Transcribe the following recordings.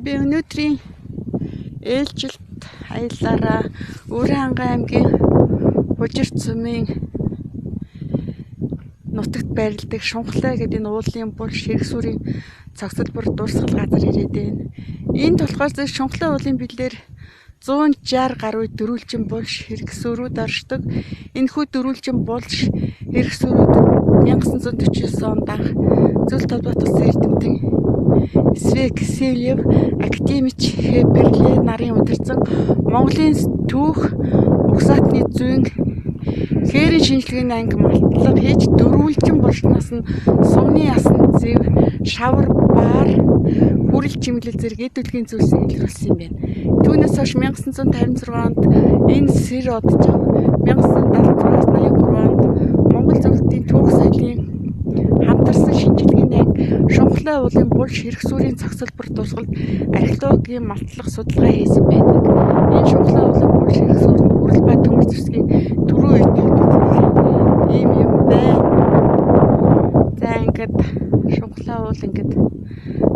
Би өнөөдрийн ээлжилт аяллаараа Өрөөнхан аймгийн Хужирт сумын нутагт байрладаг Шунхлаа гэдэг энэ уулын булш хэрэг суурийн цогцлбор дурсгал газар ирээд байна. Энд болохоор Шунхлаа уулын бэлээр 160 гаруй дөрвөлжин булш хэрэг суурүүд оршдог. Энэхүү дөрвөлжин булш хэрэг суурүүдэд 1949 онд анх Зөвлөлт холбоот улсын эрдэмтэн Свекселев академич Хеперле нарын удирдсан Монголын түүх угсаатны зүйн хээрийн шинжилгээний анги малтлаг хийж дөрвөлжин булшнаас нь сумны ясан зэв, шавар, баар, хүрэл чимэглэл зэрэг эд үлгийн зүйлсийг илрүүлсэн юм байна. Түүнээс хойш 1956 онд энэ сэр оджав. 1976-83 онд Монгол зөвлөлтийн түүх соёлын хамтарсан шинжилгээний анги Шунхлаа уулын булш хэрэг суурийн цогцлбор дурсгалд археологийн малтлах судалгаа хийсэн байдаг. Энэ Шунхлаа уулын булш хэрэг суурь нь хүрэл ба төмөр зэвсгийн түрүү үед ийм юм байна. За ингээд Шунхлаа уул ингээд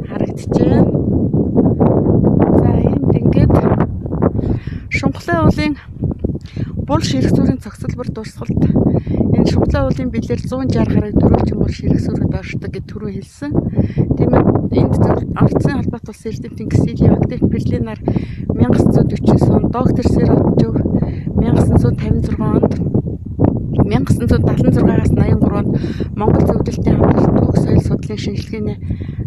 харагдчихээн. За энд ингээд Шунхлаа уулын булш хэрэг суурийн цогцлбор дурсгалд энэ Шунхлаа уулын бэлээр 160 гаруй дөрвөлжин булш хэрэг суурьд оршдог гэж түрүү хэлсэн. Тиймээд энд Орцын холбоот улсын эрдэмтэн Ксилиев Берлинаар 1949 онд доктор Сэротжов 1956 онд 1976-аас 83 онд Монгол зөвлөлтийн хамтарсан түүх соёл судлалын шинжилгээний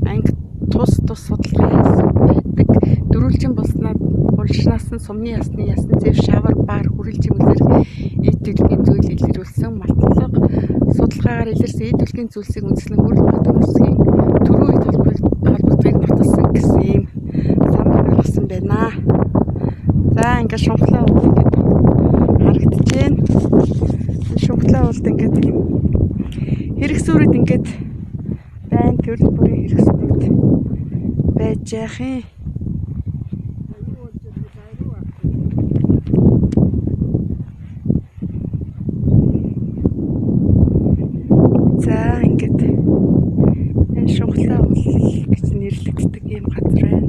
анги тус судалгаа хийсэн байдаг. Дөрвөлжин булшнаас нь сумны ясны зэв, шавар, баар, хүрэл чимэглэр эд үлгийн зүйл илэрүүлсэн малтлаг судалгаагаар илэрсэн эд үлгийн зүйлсийг үндэслэн хүрэл ба төмөрсгийн түрүү үед холбогдохыг нотолсон гэсэн юм самбар гаргасан байна. За ингээд Шунхлаа уул ингээд харагдчихээн. Шунхлаа уулд ингээд хэрэг суурьд ингээд байн төрөл бүрийн хэрэг суурьд байж яах юм. За ингээд энэ Шунхлаа уул гэж нэрлэгддэг юм газар байна.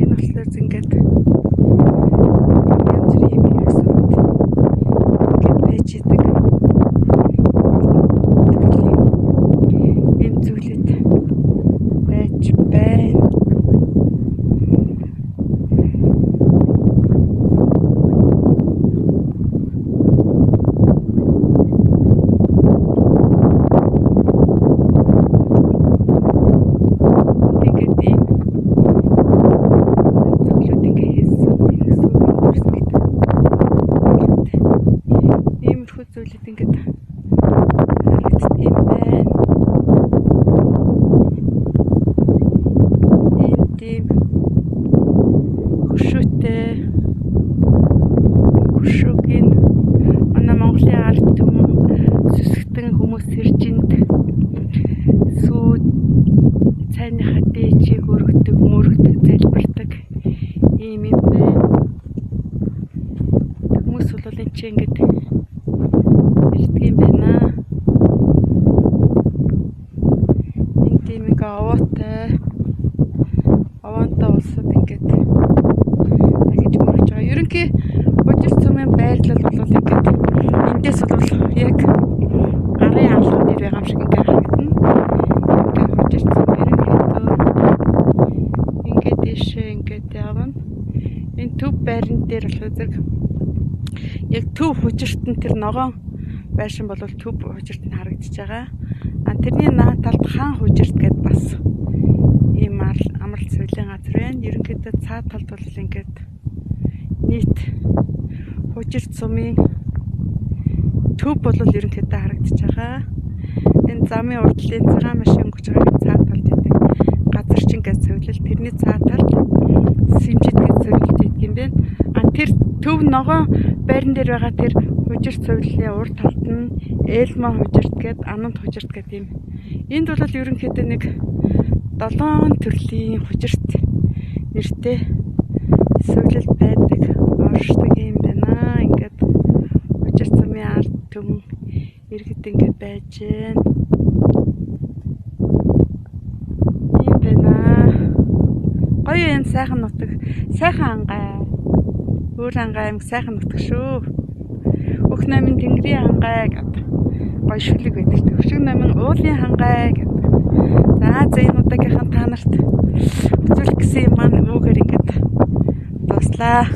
Энэ болохоор ингээд янз бүрийн хэрэг суурьд ингээд байж идэг. Ийм зүйлүүд байж байна. Зүйлүүд ингээд харагддаг юм байна. Энэ тийм хөшөөгийн манай Монголын ард түмэн сүсгтэн хүмүүс сэржинд сүүд цайныхаа дээжийг өргөдөг, мөргөдөг, залбирдаг ийм юм байна. Хүмүүс бол энэ чинь ингээд юм байна. Энэ тийм ингээ овоонтой улсууд ингээд дахиж мөрөж байгаа. Ерөнхий Хужирт сумын байрлал бол ингээд эндээс бол яг гарын алхам дээр байгаа юм шиг ингээ харагдана. Ингээ Хужирт сум ерөнхийдөө ингээд дэшээ ингээд явна. Энэ төв байран дээр болохоор зэрэг яг төв Хужиртын тэр ногоон байшин бол төв Хужирт нь харагдаж байгаа. Тэрний наад талд хаан Хужирт гэдээ бас ийм амралт цэвлийн газар байна. Ерөнхийдөө цаад талд бол ингээд нийт Хужирт сумын төв бол ерөнхийдөө харагдаж байгаа. Энэ замын урдлын цагаан машин өнгөж байгаа цаад талд гэдэг газар чинь гэж цэвлэл. Тэрний цаад талд Симжид гэж цэвлэлт гэдэг юм байна. Тэр төв ногоон байран дээр байгаа тэр Хужирт цэвлэлийн урд талд нь Элмон Хужирт гэдэг Ананд Хужирт гэдэг юм. Энд бол ерөнхийдөө нэг 7 төрлийн Хужирт нэртэй цэвлэл байдаг, оршдог юм байна. Ингээд Хужирт сумын ард түмэн иргэд ингээд байж байна. Ийм байна. Гоё маань сайхан нутаг, сайхан ангай. Өөр ангай аймаг сайхан нутаг шүү. Өөх намын Тэнгэрийн хангай гэдэг гоё шүлэг байдаг. Төвшиг намын уулын хангай гэдэг. За энэ удаагийнхан та нарт үзүүлэх гэсэн юм маань үүгээр ингээд дуслаа.